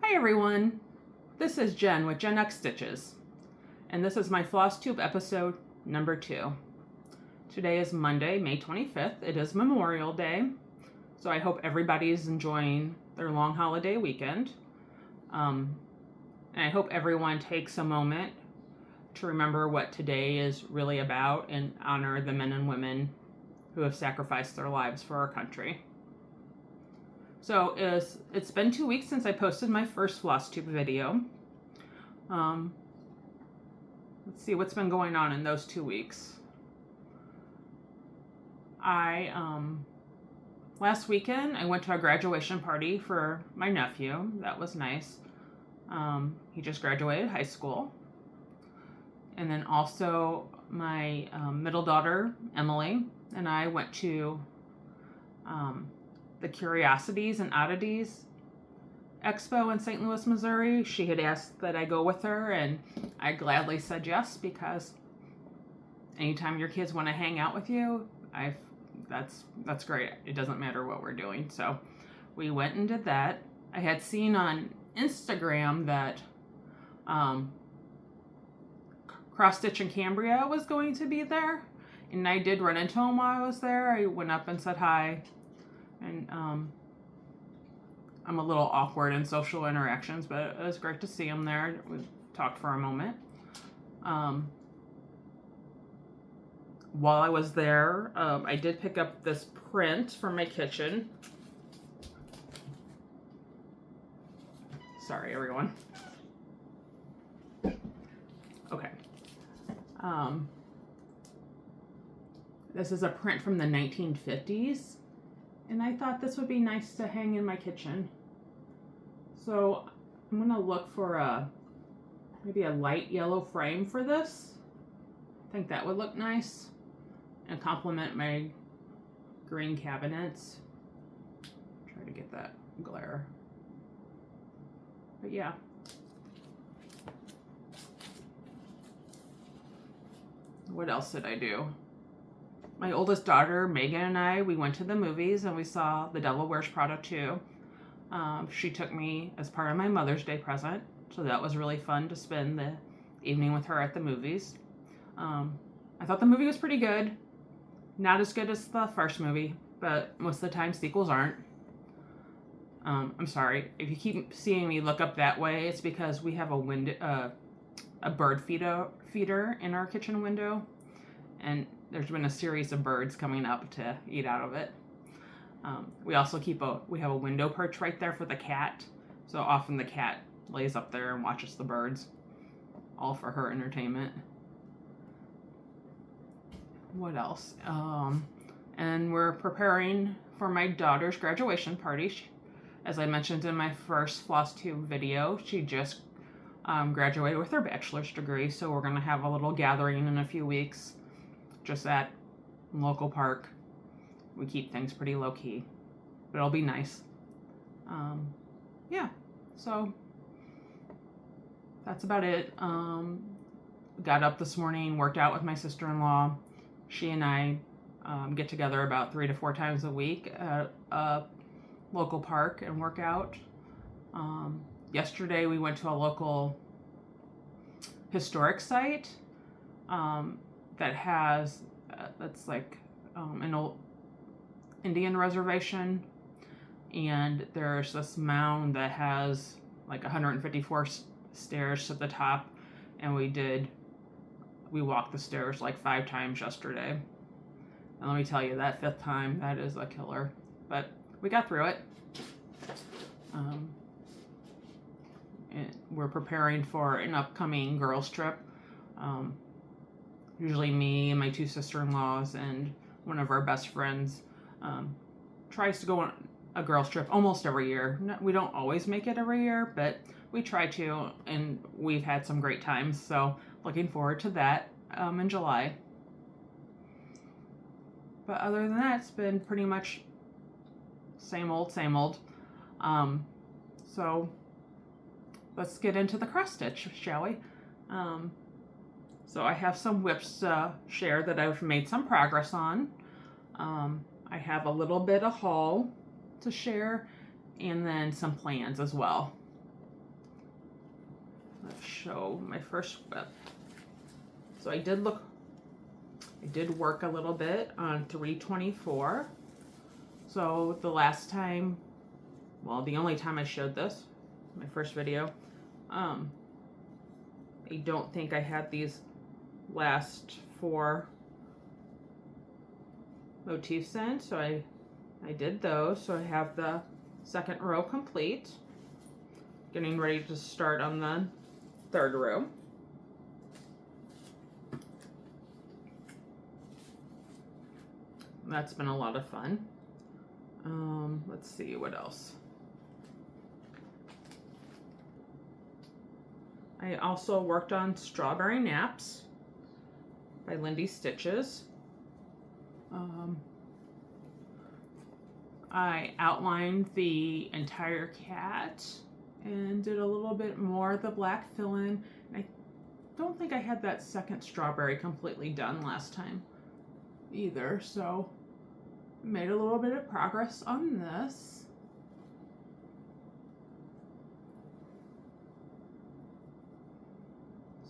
Hi everyone, this is Jen with Gen X Stitches, and this is my Flosstube episode number 2. Today is Monday, May 25th. It is Memorial Day, so I hope everybody is enjoying their long holiday weekend. And I hope everyone takes a moment to remember what today is really about and honor the men and women who have sacrificed their lives for our country. So it's been 2 weeks since I posted my first Flosstube video. Let's see what's been going on in those 2 weeks. Last weekend I went to a graduation party for my nephew. That was nice. He just graduated high school. And then also my middle daughter Emily and I went to the Curiosities and Oddities Expo in St. Louis, Missouri. She had asked that I go with her, and I gladly said yes, because anytime your kids want to hang out with you, that's great. It doesn't matter what we're doing. So we went and did that. I had seen on Instagram that Cross Stitch and Cambria was going to be there, and I did run into him while I was there. I went up and said hi. And I'm a little awkward in social interactions, but it was great to see him there. We talked for a moment. While I was there, I did pick up this print from my kitchen. Sorry, everyone. Okay. This is a print from the 1950s. And I thought this would be nice to hang in my kitchen. So I'm gonna look for maybe a light yellow frame for this. I think that would look nice and complement my green cabinets. Try to get that glare. But yeah. What else did I do? My oldest daughter, Megan, and I, we went to the movies and we saw The Devil Wears Prada 2. She took me as part of my Mother's Day present, so that was really fun to spend the evening with her at the movies. I thought the movie was pretty good. Not as good as the first movie, but most of the time sequels aren't. I'm sorry, if you keep seeing me look up that way, it's because we have a bird feeder in our kitchen window, and there's been a series of birds coming up to eat out of it. We also we have a window perch right there for the cat. So often the cat lays up there and watches the birds, all for her entertainment. What else? And we're preparing for my daughter's graduation party. As I mentioned in my first Flosstube video, she just graduated with her bachelor's degree. So we're gonna have a little gathering in a few weeks, just at a local park. We keep things pretty low key, but it'll be nice. Yeah, so that's about it. Got up this morning, worked out with my sister-in-law. She and I get together about 3 to 4 times a week at a local park and work out. Yesterday we went to a local historic site that has that's like an old Indian reservation, and there's this mound that has like 154 stairs to the top, and we walked the stairs like 5 times yesterday, and let me tell you, that 5th time, that is a killer, but we got through it. And we're preparing for an upcoming girls trip. Usually me and my 2 sister-in-laws and one of our best friends tries to go on a girls trip almost every year. We don't always make it every year, but we try to, and we've had some great times. So looking forward to that in July. But other than that, it's been pretty much same old, same old. So let's get into the cross stitch, shall we? So I have some whips to share that I've made some progress on. I have a little bit of haul to share, and then some plans as well. let's show my first whip. So I did work a little bit on 324. So the last time, well, the only time I showed this, my first video, I don't think I had these last 4 motifs in, so I did those. So I have the second row complete. Getting ready to start on the 3rd row. That's been a lot of fun. Let's see what else. I also worked on Strawberry Naps by Lindy Stitches. I outlined the entire cat and did a little bit more of the black fill-in. I don't think I had that second strawberry completely done last time either, so made a little bit of progress on this.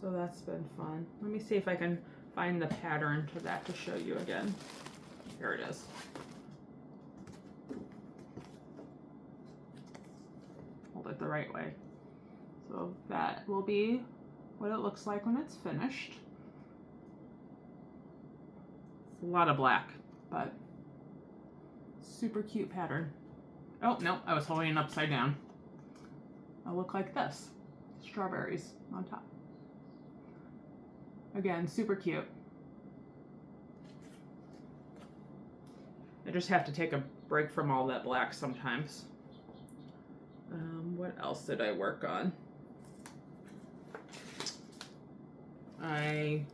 So that's been fun. Let me see if I can find the pattern to that to show you again. Here it is. Hold it the right way. So that will be what it looks like when it's finished. It's a lot of black, but super cute pattern. Oh, no, I was holding it upside down. It'll look like this. Strawberries on top. Again, super cute. I just have to take a break from all that black sometimes. What else did I work on? I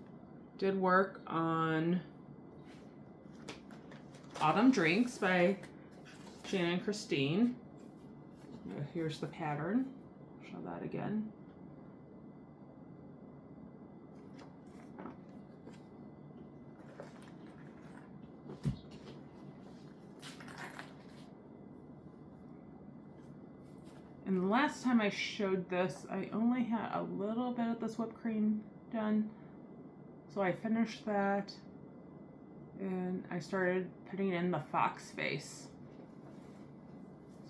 did work on Autumn Drinks by Shannon and Christine. Here's the pattern. Show that again. And the last time I showed this, I only had a little bit of this whipped cream done. So I finished that and I started putting in the fox face.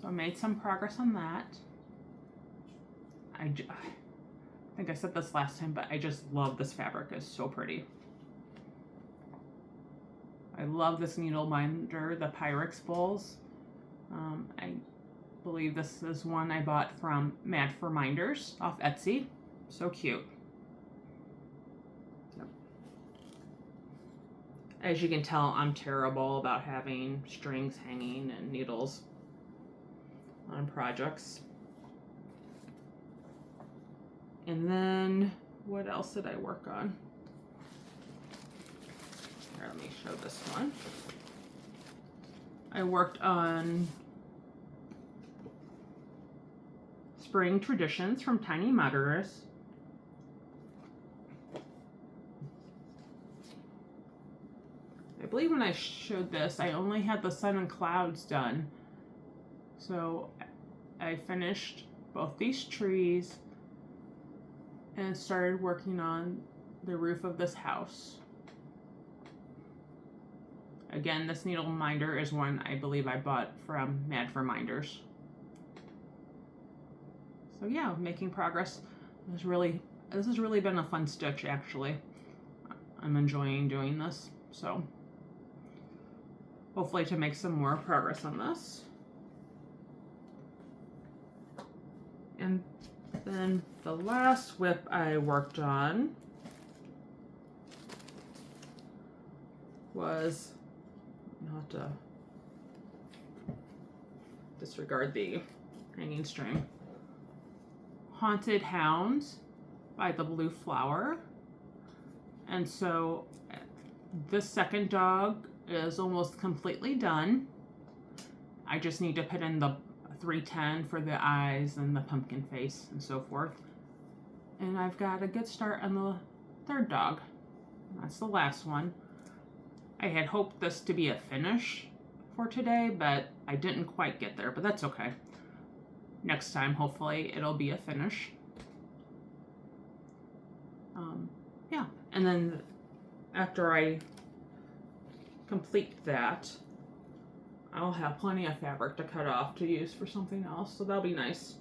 So I made some progress on that. I think I said this last time, but I just love this fabric. It's so pretty. I love this needle binder, the Pyrex bowls. I believe this is one I bought from Mad for Minders off Etsy. So cute. Yep. As you can tell, I'm terrible about having strings hanging and needles on projects. And then what else did I work on? Here, let me show this one. I worked on Spring Traditions from Tiny Motherers. I believe when I showed this, I only had the sun and clouds done. So I finished both these trees and started working on the roof of this house. Again, this needle minder is one I believe I bought from Mad for Minders. So yeah, making progress. This has really been a fun stitch, actually. I'm enjoying doing this, so hopefully to make some more progress on this. And then the last whip I worked on was, I'll have to disregard the hanging string, Haunted Hound by the Blue Flower. And so this second dog is almost completely done. I just need to put in the 310 for the eyes and the pumpkin face and so forth. And I've got a good start on the third dog. That's the last one. I had hoped this to be a finish for today, but I didn't quite get there, but that's okay. Next time, hopefully, it'll be a finish. Yeah, and then after I complete that, I'll have plenty of fabric to cut off to use for something else, so that'll be nice.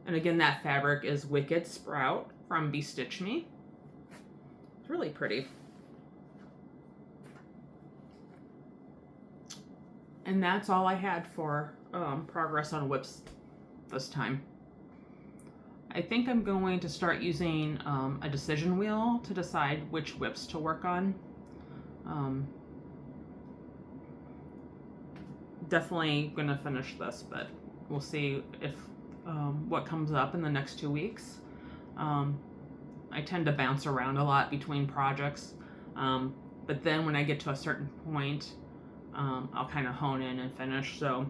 And again, that fabric is Wicked Sprout from Bestitch Me. It's really pretty. And that's all I had for progress on whips this time. I think I'm going to start using a decision wheel to decide which whips to work on. Definitely gonna finish this, but we'll see if what comes up in the next 2 weeks. I tend to bounce around a lot between projects, but then when I get to a certain point, I'll kind of hone in and finish. So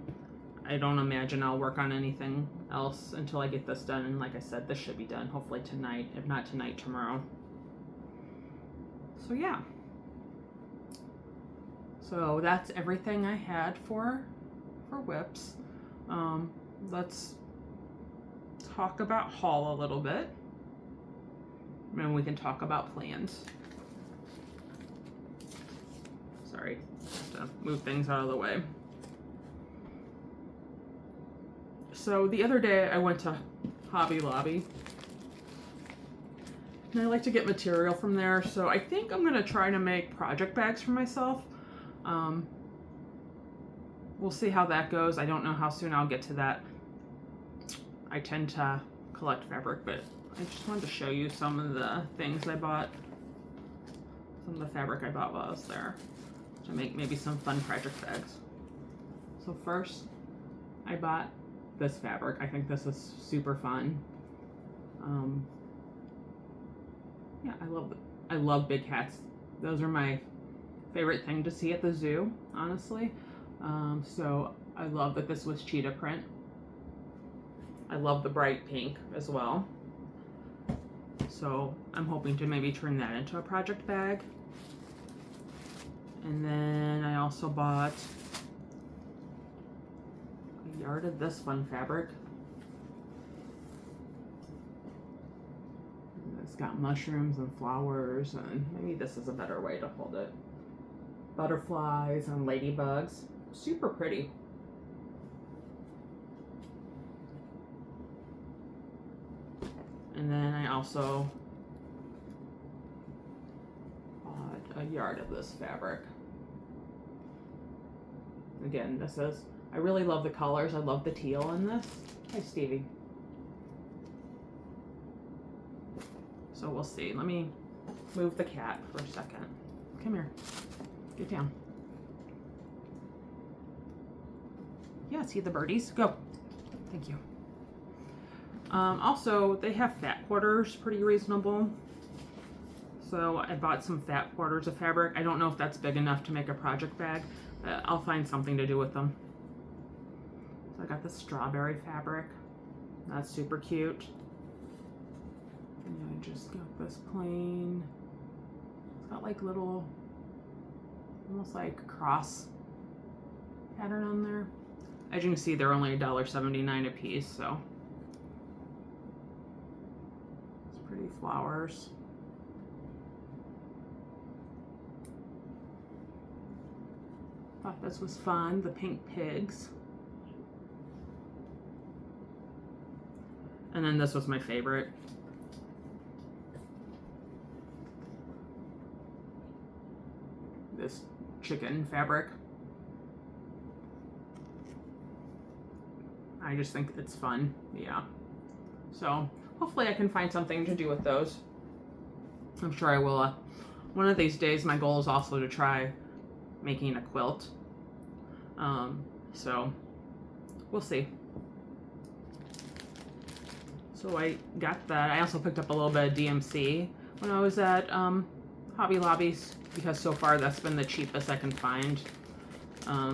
I don't imagine I'll work on anything else until I get this done. And like I said, this should be done hopefully tonight, if not tonight, tomorrow. So yeah. So that's everything I had for whips. Let's talk about haul a little bit, and we can talk about plans. Sorry, have to move things out of the way. So the other day I went to Hobby Lobby, and I like to get material from there, so I think I'm gonna try to make project bags for myself. We'll see how that goes. I don't know how soon I'll get to that. I tend to collect fabric, but I just wanted to show you some of the things I bought, some of the fabric I bought while I was there, to make maybe some fun project bags. So first, I bought this fabric. I think this is super fun. Yeah, I love big cats. Those are my favorite thing to see at the zoo, honestly. So I love that this was cheetah print. I love the bright pink as well. So I'm hoping to maybe turn that into a project bag. And then I also bought a yard of this fun fabric. It's got mushrooms and flowers, and maybe this is a better way to hold it. Butterflies and ladybugs. Super pretty. And then I also bought a yard of this fabric. Again, this is, I really love the colors. I love the teal in this. Hi, Stevie. So we'll see. Let me move the cat for a second. Come here. Get down. Yeah, see the birdies? Go. Thank you. Also, they have fat quarters, pretty reasonable. So I bought some fat quarters of fabric. I don't know if that's big enough to make a project bag, but I'll find something to do with them. So I got the strawberry fabric. That's super cute. And I just got this plain. It's got like little, almost like cross pattern on there. As you can see, they're only $1.79 a piece, so it's pretty flowers. Thought this was fun, the pink pigs. And then this was my favorite. This chicken fabric. I just think it's fun, yeah. So hopefully I can find something to do with those. I'm sure I will. One of these days, my goal is also to try making a quilt. So we'll see. So I got that. I also picked up a little bit of DMC when I was at Hobby Lobby's, because so far that's been the cheapest I can find.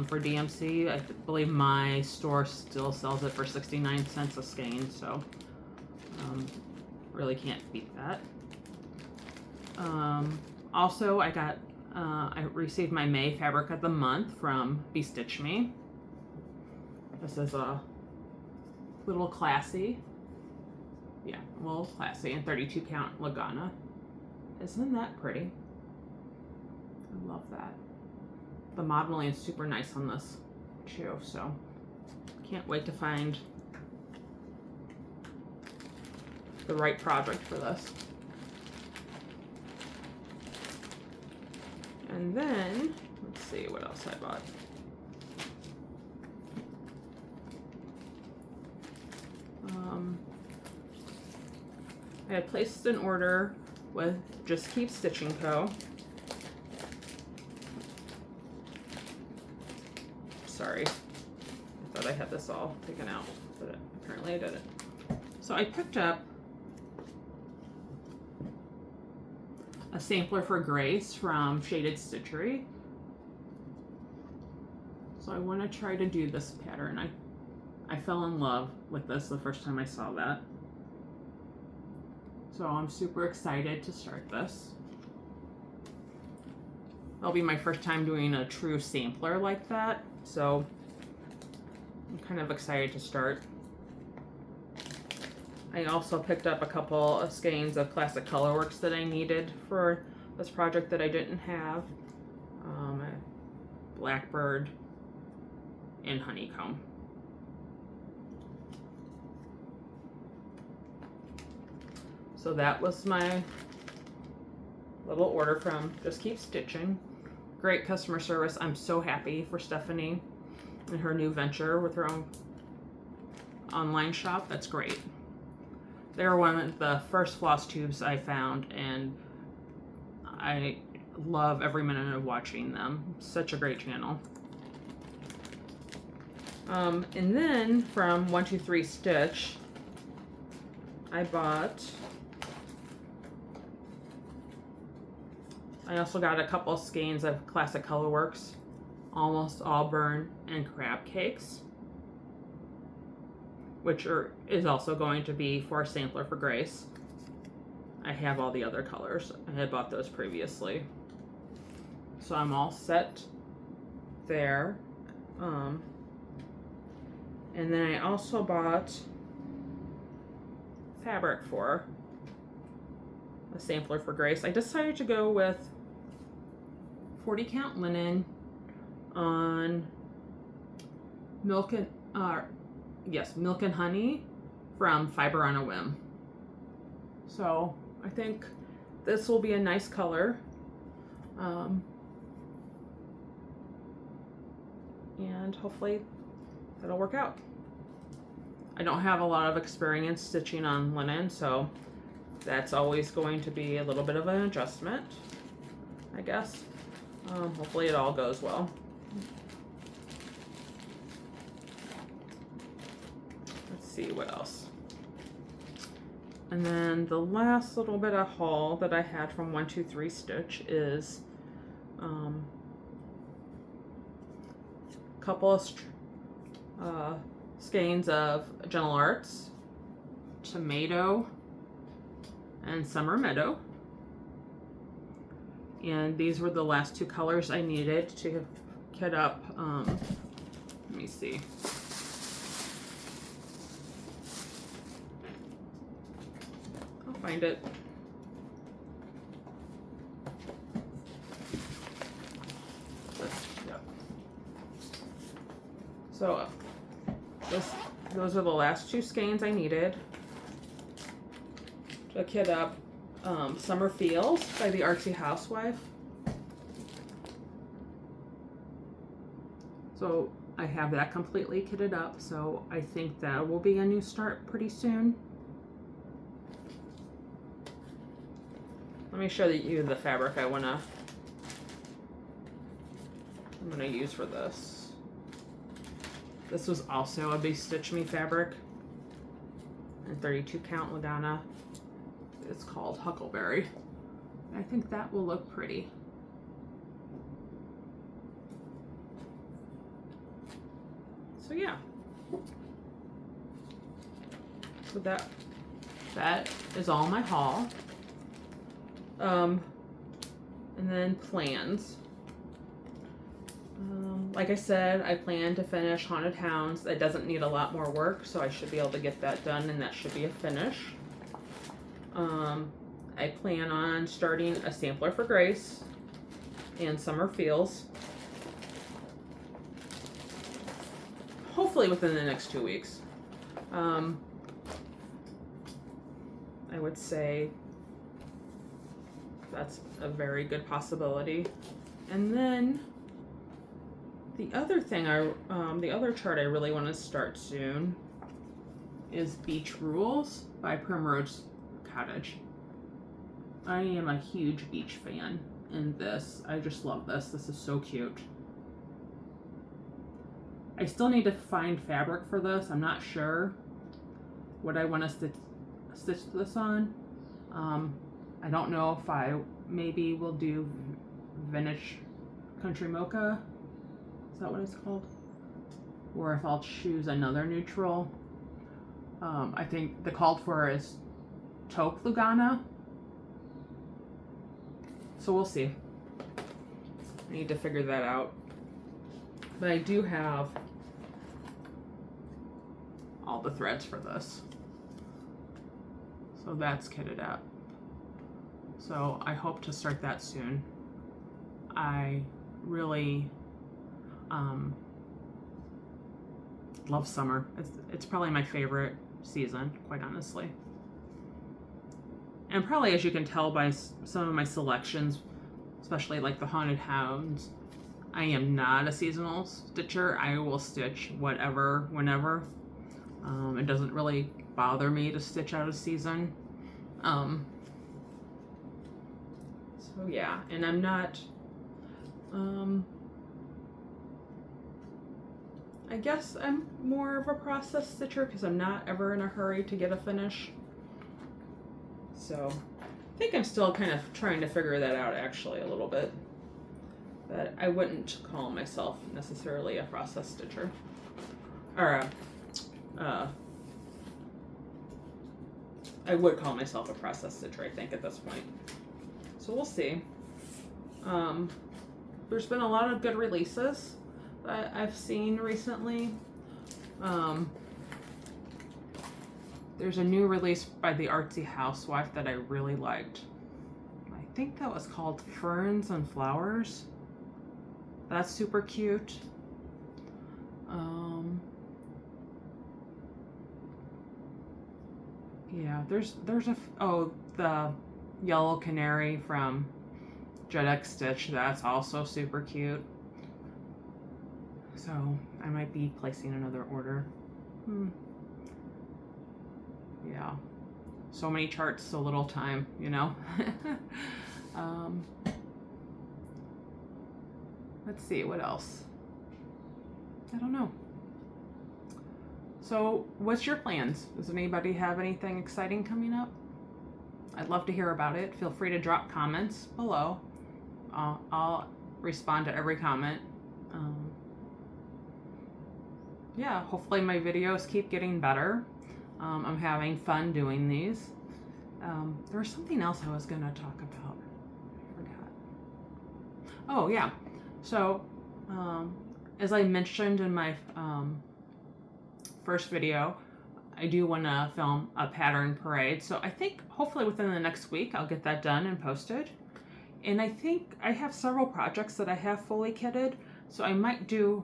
For DMC, I believe my store still sells it for 69 cents a skein, so really can't beat that. Also, I received my May fabric of the month from Bestitch Me. This is a little classy. Yeah, a little classy, and 32 count Lagana. Isn't that pretty? I love that. The modeling is super nice on this too, so can't wait to find the right project for this. And then, let's see what else I bought. I had placed an order with Just Keep Stitching Co. Sorry, I thought I had this all taken out, but apparently I didn't. So I picked up a sampler for Grace from Shaded Stitchery. So I want to try to do this pattern. I fell in love with this the first time I saw that. So I'm super excited to start this. It'll be my first time doing a true sampler like that, so I'm kind of excited to start. I also picked up a couple of skeins of classic colorworks that I needed for this project that I didn't have. Blackbird and Honeycomb. So that was my little order from Just Keep Stitching. Great customer service. I'm so happy for Stephanie and her new venture with her own online shop. That's great. They were one of the first Flosstubes I found, and I love every minute of watching them. Such a great channel. And then from 123 Stitch, I also got a couple skeins of classic colorworks, Almost Auburn and Crab Cakes, which is also going to be for a sampler for Grace. I have all the other colors. I had bought those previously. So I'm all set there. And then I also bought fabric for a sampler for Grace. I decided to go with 40 count linen on Milk and Honey from Fiber on a Whim. So I think this will be a nice color. And hopefully that'll work out. I don't have a lot of experience stitching on linen, so that's always going to be a little bit of an adjustment, I guess. Hopefully it all goes well. Let's see what else. And then the last little bit of haul that I had from 123 Stitch is a couple of skeins of Gentle Arts, Tomato, and Summer Meadow. And these were the last two colors I needed to kit up. Let me see. I'll find it. Yep. So those are the last two skeins I needed to kit up Summer Feels by the Artsy Housewife. So I have that completely kitted up, so I think that will be a new start pretty soon. Let me show you the fabric I'm gonna use for this. This was also a Big Stitch Me fabric and 32 count Lagana. It's called Huckleberry. I think that will look pretty. So yeah. So that is all my haul. And then plans. Like I said, I plan to finish Haunted Hounds. It doesn't need a lot more work, so I should be able to get that done, and that should be a finish. I plan on starting a sampler for Grace and Summer Feels. Hopefully within the next 2 weeks. I would say that's a very good possibility. And then the other thing the other chart I really want to start soon is Beach Rules by Primrose Cottage. I am a huge beach fan in this. I just love this. This is so cute. I still need to find fabric for this. I'm not sure what I want to stitch this on. I don't know if I maybe will do Vintage Country Mocha. Is that what it's called? Or if I'll choose another neutral. I think the called for is Taupe Lugana. So we'll see. I need to figure that out. But I do have all the threads for this. So that's kitted up. So I hope to start that soon. I really love summer. It's probably my favorite season, quite honestly. And probably, as you can tell by some of my selections, especially like the Haunted Hounds, I am not a seasonal stitcher. I will stitch whatever, whenever. It doesn't really bother me to stitch out of season. So yeah, and I'm not, I guess I'm more of a process stitcher because I'm not ever in a hurry to get a finish. So I think I'm still kind of trying to figure that out actually a little bit. But I wouldn't call myself necessarily a process stitcher. Or I would call myself a process stitcher, I think, at this point. So we'll see. There's been a lot of good releases that I've seen recently. There's a new release by the Artsy Housewife that I really liked. I think that was called Ferns and Flowers. That's super cute. Yeah, there's the Yellow Canary from Jedex Stitch. That's also super cute. So I might be placing another order. Yeah, so many charts, so little time, you know. Let's see, what else? I don't know. So what's your plans? Does anybody have anything exciting coming up? I'd love to hear about it. Feel free to drop comments below. I'll respond to every comment. Yeah, hopefully my videos keep getting better. I'm having fun doing these. There was something else I was gonna talk about. I forgot. Oh yeah, so as I mentioned in my first video, I do want to film a pattern parade. So I think hopefully within the next week I'll get that done and posted. And I think I have several projects that I have fully kitted, so I might do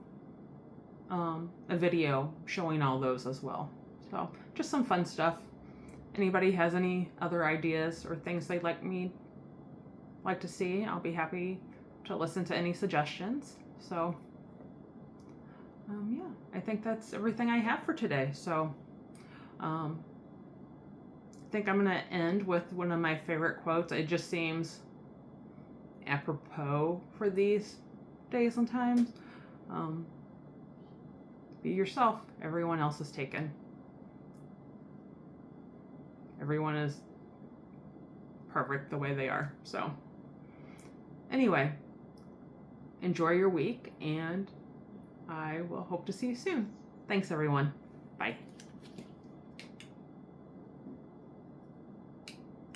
a video showing all those as well. So just some fun stuff. Anybody has any other ideas or things they'd like to see, I'll be happy to listen to any suggestions. So yeah, I think that's everything I have for today. So I think I'm gonna end with one of my favorite quotes. It just seems apropos for these days and times. Be yourself. Everyone else is taken. Everyone is perfect the way they are. So anyway, enjoy your week, and I will hope to see you soon. Thanks, everyone. Bye.